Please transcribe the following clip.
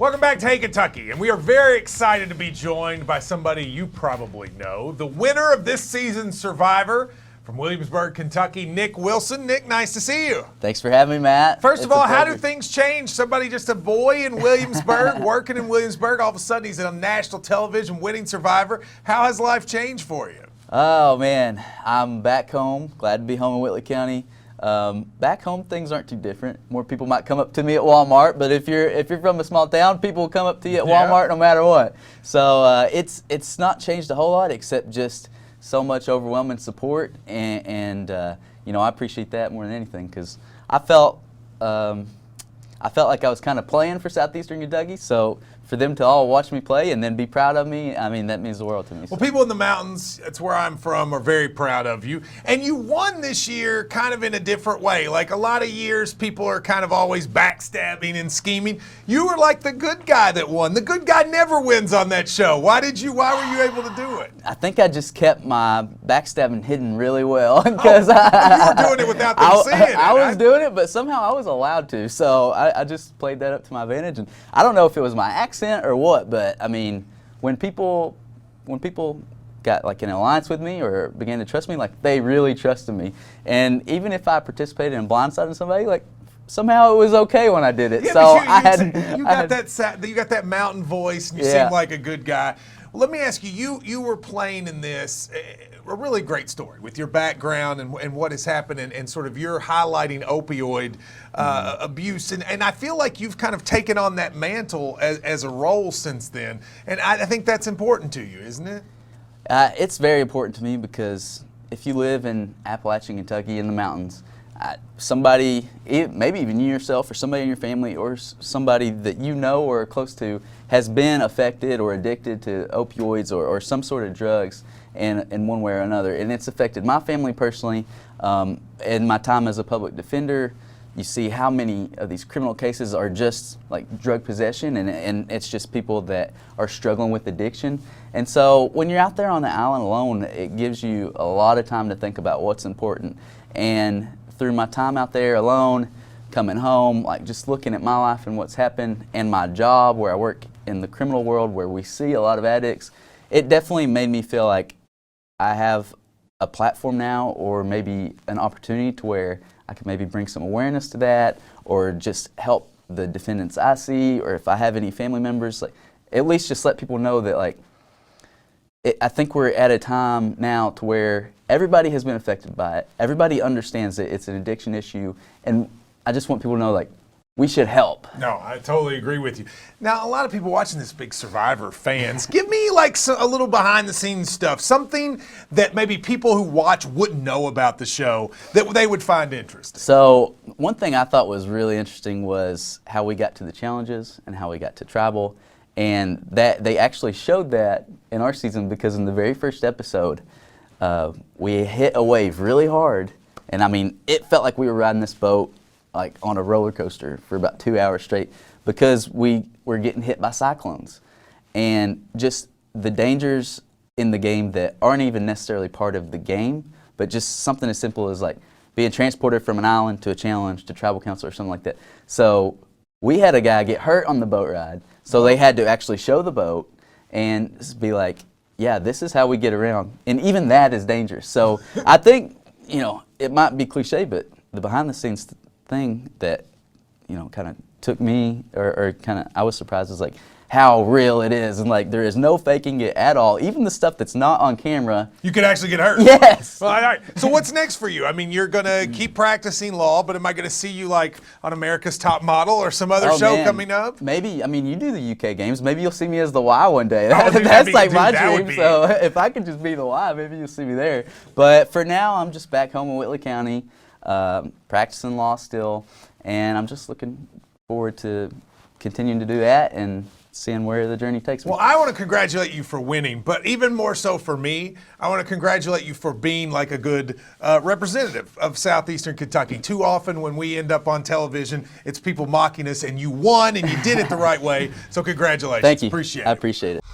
Welcome back to Hey Kentucky, and we are very excited to be joined by somebody you probably know, the winner of this season's Survivor from Williamsburg, Kentucky, Nick Wilson. Nick, nice to see you. Thanks for having me, Matt. First of all, how do things change? Somebody just a boy in Williamsburg, working in Williamsburg, all of a sudden he's on national television winning Survivor. How has life changed for you? Oh, man, I'm back home. Glad to be home in Whitley County. Back home, things aren't too different. More people might come up to me at Walmart, but if you're from a small town, people will come up to you at Walmart no matter what. So it's not changed a whole lot, except just so much overwhelming support, and you know, I appreciate that more than anything, because I felt like I was kind of playing for Southeastern Kentucky. So for them to all watch me play and then be proud of me, I mean, that means the world to me. Well, people in the mountains, that's where I'm from, are very proud of you. And you won this year kind of in a different way. Like a lot of years, people are kind of always backstabbing and scheming. You were like the good guy that won. The good guy never wins on that show. Why were you able to do it? I think I just kept my backstabbing hidden really well. Because you were doing it without them seeing it. I was doing it, but somehow I was allowed to. So I just played that up to my advantage. And I don't know if it was my accent or what, but I mean, when people got like an alliance with me or began to trust me, like they really trusted me. And even if I participated in blindsiding somebody, like somehow it was okay when I did it. Yeah, so you got that mountain voice, and you seem like a good guy. Well, let me ask you, you were playing in this, a really great story with your background and what has happened, and sort of you're highlighting opioid abuse. And I feel like you've kind of taken on that mantle as a role since then. And I think that's important to you, isn't it? It's very important to me, because if you live in Appalachian, Kentucky in the mountains, somebody, maybe even you yourself or somebody in your family or somebody that you know or are close to, has been affected or addicted to opioids or some sort of drugs in one way or another. And it's affected my family personally. In my time as a public defender, you see how many of these criminal cases are just like drug possession, and it's just people that are struggling with addiction. And so when you're out there on the island alone, it gives you a lot of time to think about what's important. And through my time out there alone, coming home, like just looking at my life and what's happened, and my job where I work in the criminal world where we see a lot of addicts, it definitely made me feel like I have a platform now, or maybe an opportunity to where I could maybe bring some awareness to that, or just help the defendants I see, or if I have any family members, like at least just let people know that, like, I think we're at a time now to where everybody has been affected by it. Everybody understands that it's an addiction issue, and I just want people to know, like, we should help. No, I totally agree with you. Now, a lot of people watching this, big Survivor fans. Give me like a little behind the scenes stuff, something that maybe people who watch wouldn't know about the show that they would find interesting. So one thing I thought was really interesting was how we got to the challenges and how we got to tribal. And that they actually showed that in our season, because in the very first episode, we hit a wave really hard. And I mean, it felt like we were riding this boat like on a roller coaster for about 2 hours straight, because we were getting hit by cyclones. And just the dangers in the game that aren't even necessarily part of the game, but just something as simple as like being transported from an island to a challenge to tribal council or something like that. So we had a guy get hurt on the boat ride. So they had to actually show the boat and be like, yeah, this is how we get around. And even that is dangerous. So I think, you know, it might be cliche, but the behind the scenes thing that, you know, kind of took me, or kind of I was surprised, is like how real it is, and like there is no faking it at all. Even the stuff that's not on camera, you could actually get hurt. Yes. Well, all right. So what's next for you? I mean, you're gonna keep practicing law, but am I gonna see you like on America's Top Model or some other show coming up? Maybe. I mean, you do the UK games. Maybe you'll see me as the Y one day. Dude, that's like my dream. So if I could just be the Y, maybe you'll see me there. But for now, I'm just back home in Whitley County, practicing law still, and I'm just looking forward to continuing to do that and seeing where the journey takes me. Well, I want to congratulate you for winning, but even more so for me, I want to congratulate you for being like a good representative of Southeastern Kentucky. Too often when we end up on television, it's people mocking us, and you won and you did it the right way. So congratulations. Thank you. Appreciate it. I appreciate it.